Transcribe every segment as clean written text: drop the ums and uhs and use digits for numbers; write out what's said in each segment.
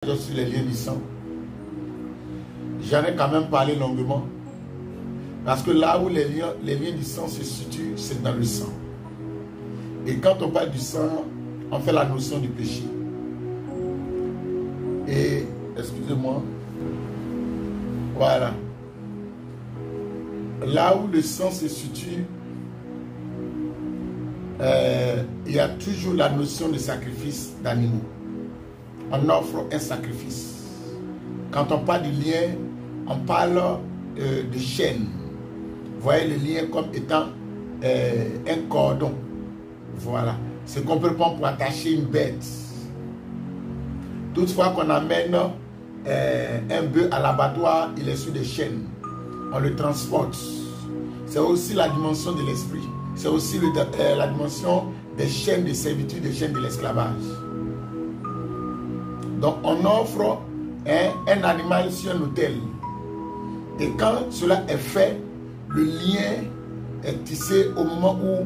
Sur les liens du sang. J'en ai quand même parlé longuement. Parce que là où les liens du sang se situent, c'est dans le sang. Et quand on parle du sang, on fait la notion du péché. Et, excusez-moi, voilà. Là où le sang se situe, il y a toujours la notion de sacrifice d'animaux. On offre un sacrifice. Quand on parle du lien, on parle de chaîne. Vous voyez le lien comme étant un cordon. Voilà. C'est qu'on peut prendre pour attacher une bête. Toutefois qu'on amène un bœuf à l'abattoir, il est sur des chaînes. On le transporte. C'est aussi la dimension de l'esprit. C'est aussi la dimension des chaînes de servitude, des chaînes de l'esclavage. Donc on offre un animal sur un autel. Et quand cela est fait, le lien est tissé au moment où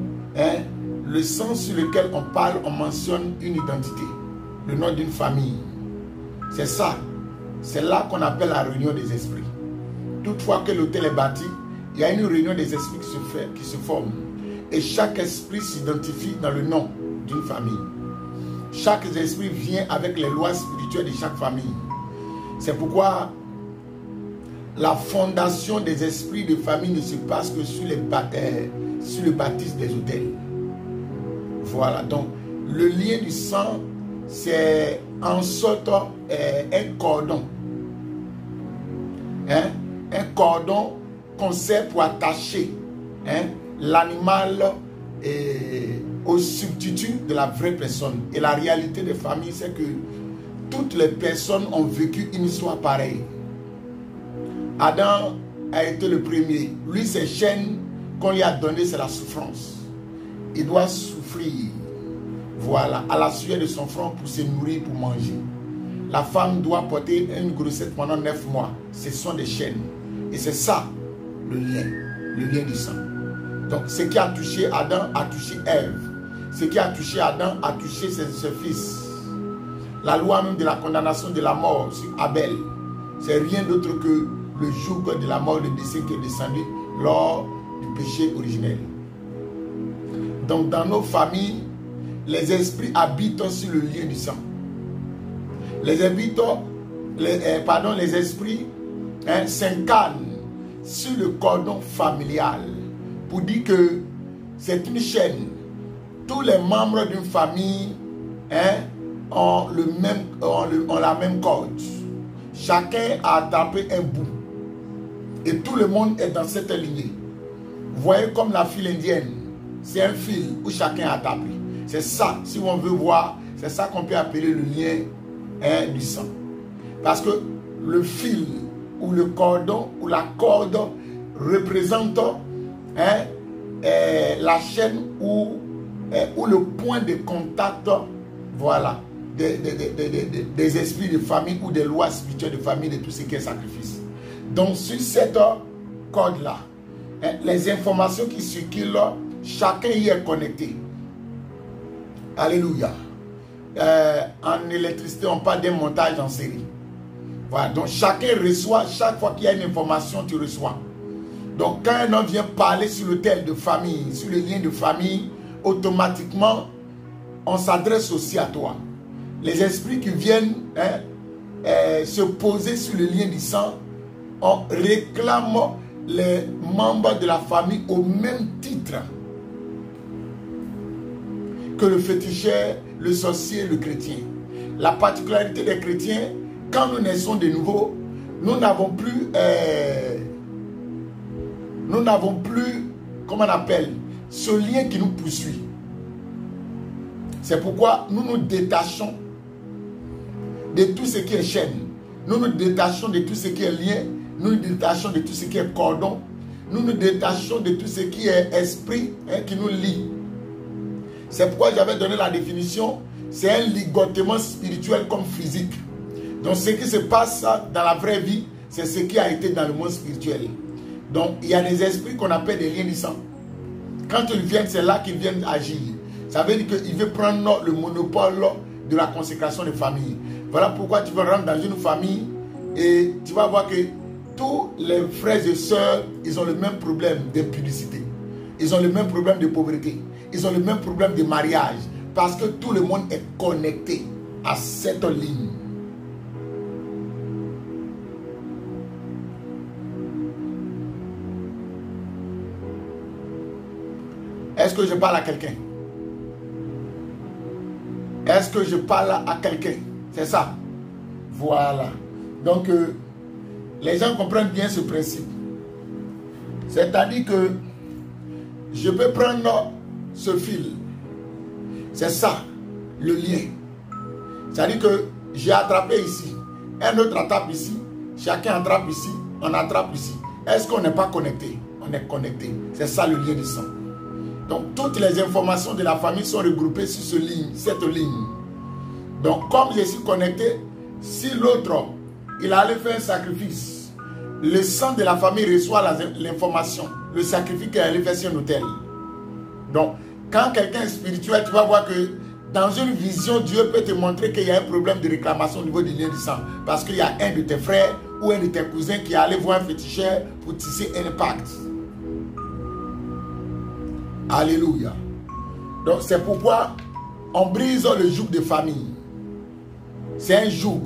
le sang sur lequel on parle, on mentionne une identité, le nom d'une famille. C'est ça. C'est là qu'on appelle la réunion des esprits. Toutefois que l'autel est bâti, il y a une réunion des esprits qui se forme. Et chaque esprit s'identifie dans le nom d'une famille. Chaque esprit vient avec les lois spirituelles de chaque famille. C'est pourquoi la fondation des esprits de famille ne se passe que sur le baptême des autels. Voilà, donc le lien du sang, c'est en sorte un cordon. Un cordon qu'on sert pour attacher l'animal au substitut de la vraie personne. Et la réalité des familles, c'est que toutes les personnes ont vécu une histoire pareille. Adam a été le premier. Lui, ses chaînes qu'on lui a données, c'est la souffrance. Il doit souffrir. Voilà, à la sueur de son front pour se nourrir, pour manger. La femme doit porter une grossesse pendant 9 mois. Ce sont des chaînes. Et c'est ça, le lien du sang. Donc, ce qui a touché Adam a touché Ève. Ce qui a touché Adam a touché ses fils. La loi même de la condamnation de la mort sur Abel, c'est rien d'autre que le joug de la mort, le décès qui est descendu lors du péché originel. Donc, dans nos familles, les esprits habitent sur le lien du sang. Les esprits s'incarnent sur le cordon familial pour dire que c'est une chaîne. Tous les membres d'une famille ont la même corde. Chacun a attrapé un bout. Et tout le monde est dans cette lignée. Vous voyez comme la file indienne. C'est un fil où chacun a attrapé. C'est ça, si on veut voir, c'est ça qu'on peut appeler le lien du sang. Parce que le fil ou le cordon ou la corde représente la chaîne ou le point de contact, voilà, des esprits de famille ou des lois spirituelles de famille, de tout ce qui est sacrifice. Donc sur cette corde-là, les informations qui circulent, chacun y est connecté. Alléluia. En électricité, on parle d'un montage en série. Voilà, donc chacun reçoit, chaque fois qu'il y a une information, tu reçois. Donc quand un homme vient parler sur le tel de famille, sur le lien de famille, automatiquement, on s'adresse aussi à toi. Les esprits qui viennent se poser sur le lien du sang, on réclame les membres de la famille au même titre que le féticheur, le sorcier, le chrétien. La particularité des chrétiens, quand nous naissons de nouveau, nous n'avons plus, comment on appelle, ce lien qui nous poursuit. C'est pourquoi nous nous détachons de tout ce qui est chaîne. Nous nous détachons de tout ce qui est lien. Nous nous détachons de tout ce qui est cordon. Nous nous détachons de tout ce qui est esprit qui nous lie. C'est pourquoi j'avais donné la définition. C'est un ligotement spirituel comme physique. Donc ce qui se passe dans la vraie vie, c'est ce qui a été dans le monde spirituel. Donc il y a des esprits qu'on appelle des liens du sang. Quand ils viennent, c'est là qu'ils viennent agir. Ça veut dire qu'il veut prendre le monopole de la consécration des familles. Voilà pourquoi tu vas rentrer dans une famille et tu vas voir que tous les frères et sœurs, ils ont le même problème d'impudicité. Ils ont le même problème de pauvreté. Ils ont le même problème de mariage. Parce que tout le monde est connecté à cette ligne. Est-ce que je parle à quelqu'un? Est-ce que je parle à quelqu'un? C'est ça. Voilà. Donc, les gens comprennent bien ce principe. C'est-à-dire que je peux prendre ce fil. C'est ça, le lien. C'est-à-dire que j'ai attrapé ici. Un autre attrape ici. Chacun attrape ici. On attrape ici. Est-ce qu'on n'est pas connecté? On est connecté. C'est ça le lien du sang. Donc, toutes les informations de la famille sont regroupées sur cette ligne. Donc, comme je suis connecté, si l'autre, il allait faire un sacrifice, le sang de la famille reçoit l'information, le sacrifice qu'il allait faire sur un autel. Donc, quand quelqu'un est spirituel, tu vas voir que dans une vision, Dieu peut te montrer qu'il y a un problème de réclamation au niveau du lien du sang. Parce qu'il y a un de tes frères ou un de tes cousins qui est allé voir un féticheur pour tisser un pacte. Alléluia. Donc c'est pourquoi on brise le joug de famille. C'est un joug.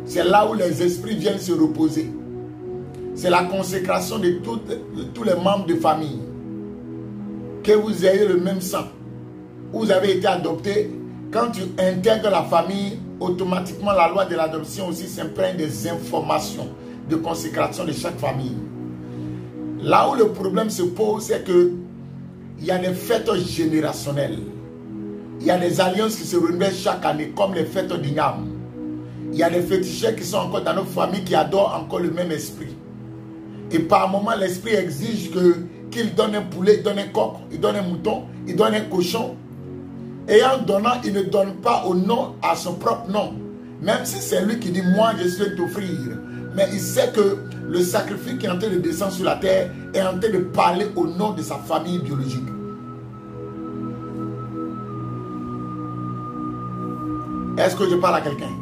C'est là où les esprits viennent se reposer. C'est la consécration de tous les membres de famille. Que vous ayez le même sang. Vous avez été adopté. Quand tu intègres la famille, automatiquement la loi de l'adoption aussi s'imprègne des informations de consécration de chaque famille. Là où le problème se pose, c'est que il y a des fêtes générationnelles. Il y a des alliances qui se renouvellent chaque année, comme les fêtes d'Ignam. Il y a des féticheurs qui sont encore dans nos familles qui adorent encore le même esprit. Et par moment, l'esprit exige qu'il donne un poulet, il donne un coq, il donne un mouton, il donne un cochon. Et en donnant, il ne donne pas au nom à son propre nom. Même si c'est lui qui dit, moi je suis t'offrir. Mais il sait que le sacrifice qui est en train de descendre sur la terre est en train de parler au nom de sa famille biologique. Est-ce que je parle à quelqu'un?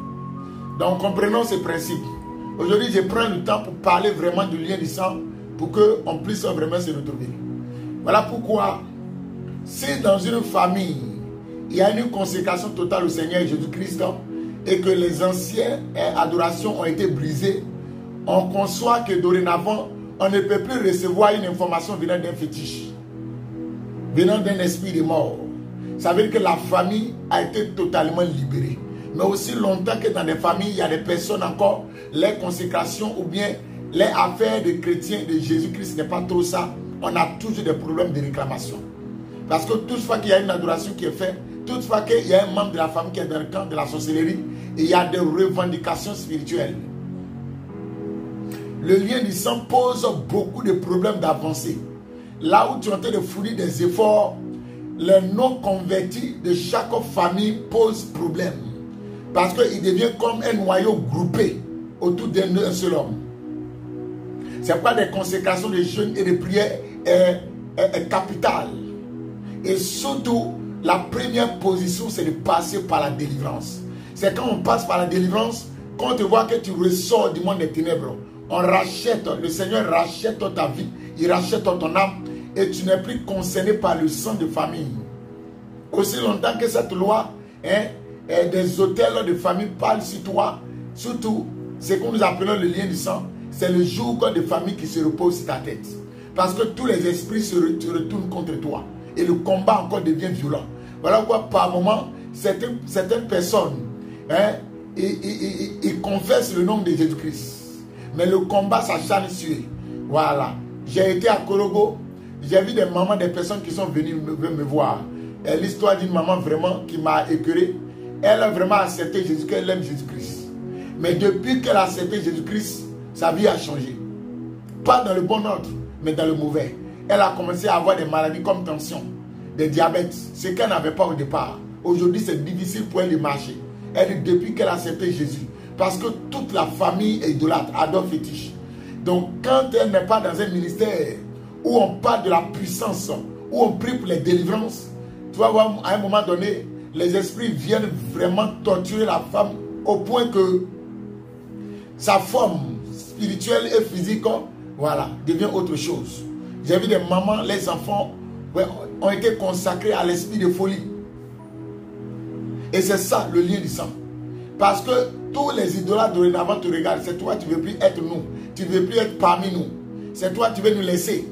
Donc comprenons ce principe. Aujourd'hui, je prends le temps pour parler vraiment du lien du sang pour qu'on puisse vraiment se retrouver. Voilà pourquoi, si dans une famille, il y a une consécration totale au Seigneur Jésus-Christ et que les anciennes adorations ont été brisées, on conçoit que dorénavant, on ne peut plus recevoir une information venant d'un fétiche, venant d'un esprit de mort. Ça veut dire que la famille a été totalement libérée. Mais aussi longtemps que dans les familles, il y a des personnes encore, les consécrations ou bien les affaires de chrétiens de Jésus-Christ n'est pas trop ça. On a toujours des problèmes de réclamation. Parce que toutefois qu'il y a une adoration qui est faite, toutefois qu'il y a un membre de la famille qui est dans le camp de la sorcellerie, il y a des revendications spirituelles. Le lien du sang pose beaucoup de problèmes d'avancée. Là où tu es en train de fournir des efforts, les non-convertis de chaque famille posent problème. Parce qu'il devient comme un noyau groupé autour d'un seul homme. C'est pourquoi des consécrations de jeûne et de prière est capitale. Et surtout, la première position, c'est de passer par la délivrance. C'est quand on passe par la délivrance, quand on te voit que tu ressors du monde des ténèbres, on rachète, le Seigneur rachète ta vie, il rachète ton âme, et tu n'es plus concerné par le sang de famille. Aussi longtemps que cette loi des hôtels de famille parle sur toi, surtout ce que nous appelons le lien du sang, c'est le joug de famille qui se repose sur ta tête. Parce que tous les esprits se retournent contre toi. Et le combat encore devient violent. Voilà pourquoi par moment, certaines personnes, ils confessent le nom de Jésus-Christ. Mais le combat s'acharne sur eux. Voilà. J'ai été à Korogo, j'ai vu des mamans, des personnes qui sont venues me voir. L'histoire d'une maman vraiment qui m'a écœuré. Elle a vraiment accepté Jésus, qu'elle aime Jésus-Christ. Mais depuis qu'elle a accepté Jésus-Christ, sa vie a changé. Pas dans le bon ordre, mais dans le mauvais. Elle a commencé à avoir des maladies comme tension, des diabètes, ce qu'elle n'avait pas au départ. Aujourd'hui, c'est difficile pour elle de marcher. Elle dit depuis qu'elle a accepté Jésus. Parce que toute la famille est idolâtre, adore fétiche. Donc, quand elle n'est pas dans un ministère où on parle de la puissance, où on prie pour les délivrances, tu vas voir, à un moment donné, les esprits viennent vraiment torturer la femme au point que sa forme spirituelle et physique, voilà, devient autre chose. J'ai vu des mamans, les enfants ont été consacrés à l'esprit de folie. Et c'est ça le lien du sang. Parce que tous les idolâtres dorénavant te regardent. C'est toi, tu ne veux plus être nous. Tu ne veux plus être parmi nous. C'est toi, tu veux nous laisser.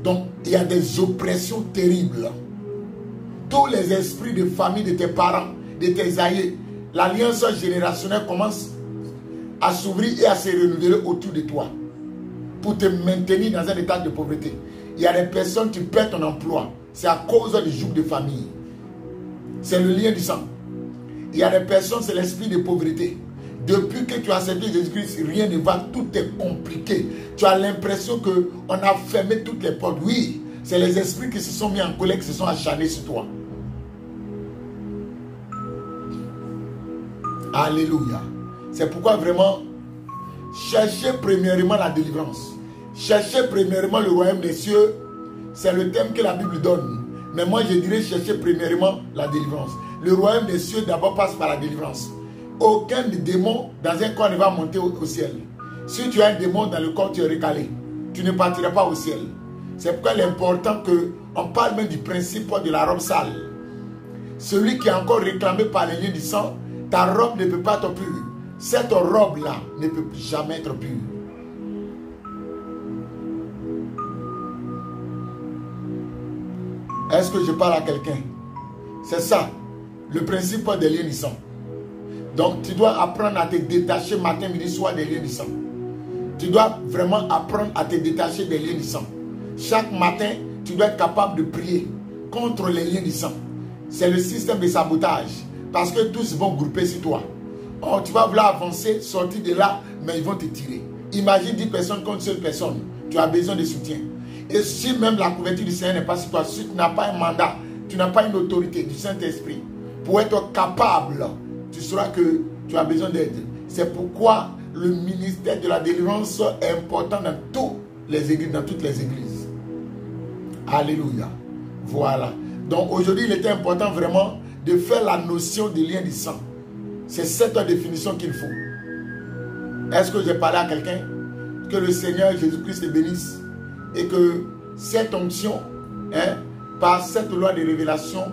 Donc, il y a des oppressions terribles. Tous les esprits de famille de tes parents, de tes aïeux, l'alliance générationnelle commence à s'ouvrir et à se renouveler autour de toi pour te maintenir dans un état de pauvreté. Il y a des personnes qui perdent ton emploi. C'est à cause du joug de famille. C'est le lien du sang. Il y a des personnes, c'est l'esprit de pauvreté. Depuis que tu as accepté Jésus-Christ, rien ne va, tout est compliqué. Tu as l'impression qu'on a fermé toutes les portes. Oui, c'est les esprits qui se sont mis en colère, qui se sont acharnés sur toi. Alléluia. C'est pourquoi vraiment, cherchez premièrement la délivrance. Cherchez premièrement le royaume des cieux. C'est le thème que la Bible donne. Mais moi, je dirais chercher premièrement la délivrance. Le royaume des cieux d'abord passe par la délivrance. Aucun démon dans un corps ne va monter au ciel. Si tu as un démon dans le corps, tu es recalé. Tu ne partiras pas au ciel. C'est pourquoi il est important qu'on parle même du principe de la robe sale. Celui qui est encore réclamé par les liens du sang, ta robe ne peut pas être pure. Cette robe-là ne peut jamais être pure. Est-ce que je parle à quelqu'un? C'est ça, le principe des liens du sang. Donc, tu dois apprendre à te détacher matin, midi, soir des liens du sang. Tu dois vraiment apprendre à te détacher des liens du sang. Chaque matin, tu dois être capable de prier contre les liens du sang. C'est le système de sabotage. Parce que tous vont grouper sur toi. Oh, tu vas vouloir avancer, sortir de là, mais ils vont te tirer. Imagine 10 personnes contre une seule personne. Tu as besoin de soutien. Et si même la couverture du Seigneur n'est pas sur toi, si tu n'as pas un mandat, tu n'as pas une autorité du Saint-Esprit, pour être capable, tu sauras que tu as besoin d'aide. C'est pourquoi le ministère de la délivrance est important dans toutes les églises, Alléluia. Voilà. Donc aujourd'hui, il était important vraiment de faire la notion du lien du sang. C'est cette définition qu'il faut. Est-ce que j'ai parlé à quelqu'un? Que le Seigneur Jésus-Christ te bénisse et que cette onction, par cette loi de révélation,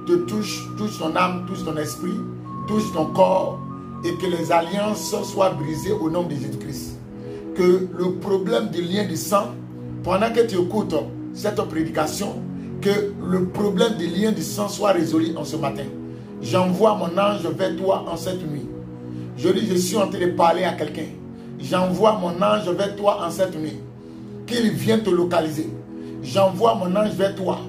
te touche ton âme, touche ton esprit, touche ton corps et que les alliances soient brisées au nom de Jésus-Christ. Que le problème du lien du sang, pendant que tu écoutes cette prédication, que le problème du lien du sang soit résolu en ce matin. J'envoie mon ange vers toi en cette nuit. Je dis, je suis en train de parler à quelqu'un. J'envoie mon ange vers toi en cette nuit. Qu'il vienne te localiser. J'envoie mon ange vers toi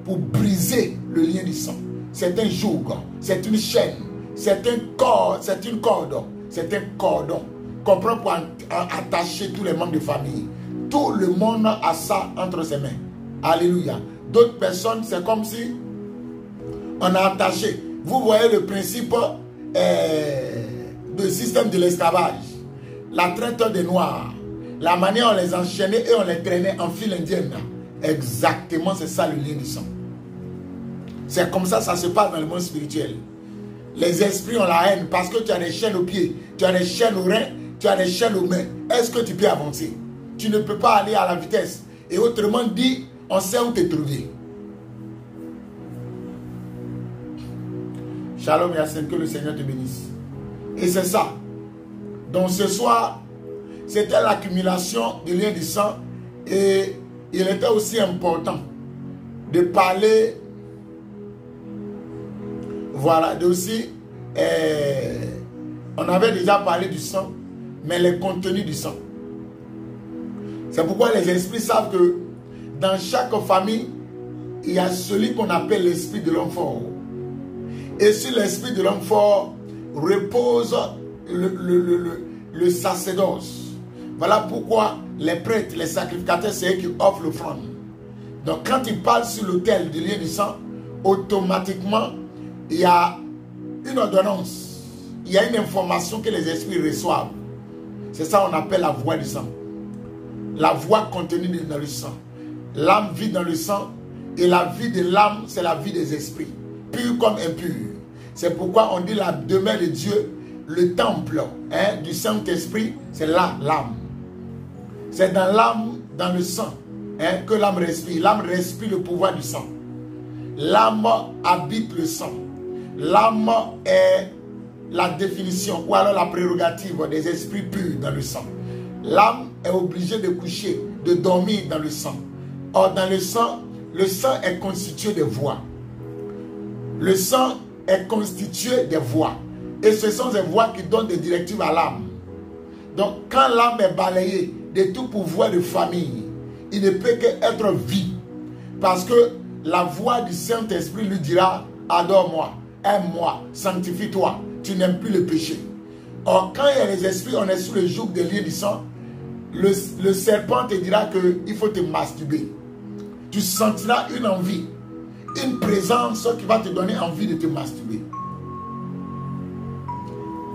pour briser le lien du sang. C'est un joug, c'est une chaîne, c'est un corps, c'est une corde, c'est un cordon. Comprends pour attacher tous les membres de famille. Tout le monde a ça entre ses mains. Alléluia. D'autres personnes, c'est comme si on a attaché. Vous voyez le principe du système de l'esclavage. La traite des Noirs. La manière on les enchaînait et on les traînait en file indienne. Exactement, c'est ça le lien du sang. C'est comme ça se passe dans le monde spirituel. Les esprits ont la haine parce que tu as des chaînes aux pieds, tu as des chaînes aux reins, tu as des chaînes aux mains. Est-ce que tu peux avancer? Tu ne peux pas aller à la vitesse. Et autrement dit, on sait où te trouver. Shalom Yacine, que le Seigneur te bénisse. Et c'est ça. Donc ce soir, c'était l'accumulation du lien du sang. Et il était aussi important de parler, voilà, de aussi, on avait déjà parlé du sang, mais les contenus du sang. C'est pourquoi les esprits savent que dans chaque famille, il y a celui qu'on appelle l'esprit de l'homme fort. Et sur l'esprit de l'homme fort repose le sacerdoce. Voilà pourquoi les prêtres, les sacrificateurs, c'est eux qui offrent l'offrande. Donc quand ils parlent sur l'autel du lien du sang, automatiquement, il y a une ordonnance. Il y a une information que les esprits reçoivent. C'est ça qu'on appelle la voix du sang. La voix contenue dans le sang. L'âme vit dans le sang. Et la vie de l'âme, c'est la vie des esprits. Pur comme impur. C'est pourquoi on dit la demeure de Dieu le temple du Saint-Esprit, c'est là l'âme. C'est dans l'âme, dans le sang, que l'âme respire. L'âme respire le pouvoir du sang. L'âme habite le sang. L'âme est la définition ou alors la prérogative des esprits purs dans le sang. L'âme est obligée de coucher, de dormir dans le sang. Or, dans le sang est constitué de voix. Le sang est constitué de voix. Et ce sont ces voix qui donnent des directives à l'âme. Donc, quand l'âme est balayée de tout pouvoir de famille, il ne peut qu'être vie. Parce que la voix du Saint-Esprit lui dira, adore-moi, aime-moi, sanctifie-toi, tu n'aimes plus le péché. Or, quand il y a les esprits, on est sous le joug des liens du sang, le serpent te dira qu'il faut te masturber. Tu sentiras une envie, une présence qui va te donner envie de te masturber.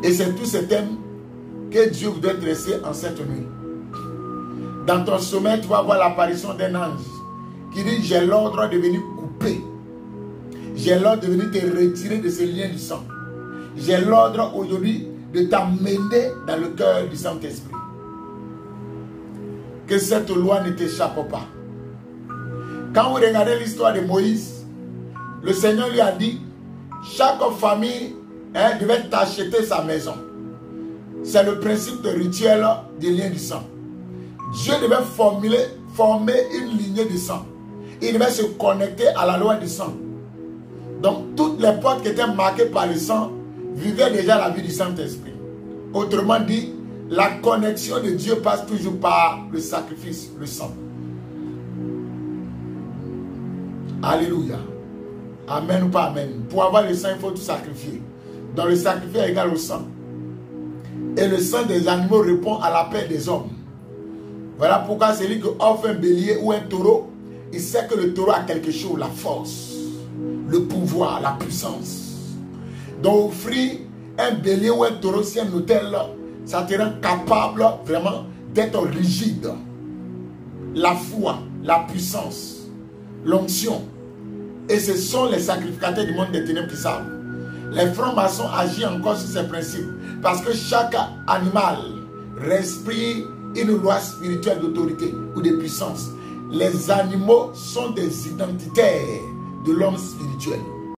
Et c'est tous ces thèmes que Dieu voudrait dresser en cette nuit. Dans ton sommeil, tu vas voir l'apparition d'un ange qui dit, j'ai l'ordre de venir couper. J'ai l'ordre de venir te retirer de ces liens du sang. J'ai l'ordre aujourd'hui de t'amener dans le cœur du Saint-Esprit. Que cette loi ne t'échappe pas. Quand vous regardez l'histoire de Moïse, le Seigneur lui a dit, chaque famille devait acheter sa maison. C'est le principe de rituel des liens du sang. Dieu devait former une lignée de sang. Il devait se connecter à la loi du sang. Donc toutes les portes qui étaient marquées par le sang vivaient déjà la vie du Saint-Esprit. Autrement dit, la connexion de Dieu passe toujours par le sacrifice, le sang. Alléluia. Amen ou pas amen. Pour avoir le sang, il faut tout sacrifier. Donc le sacrifice est égal au sang. Et le sang des animaux répond à l'appel des hommes. Voilà pourquoi celui qui offre un bélier ou un taureau, il sait que le taureau a quelque chose, la force, le pouvoir, la puissance. Donc offrir un bélier ou un taureau, c'est un autel, ça te rend capable vraiment d'être rigide. La foi, la puissance, l'onction. Et ce sont les sacrificateurs du monde des ténèbres qui savent. Les francs-maçons agissent encore sur ces principes. Parce que chaque animal respire une loi spirituelle d'autorité ou de puissance. Les animaux sont des identitaires de l'homme spirituel.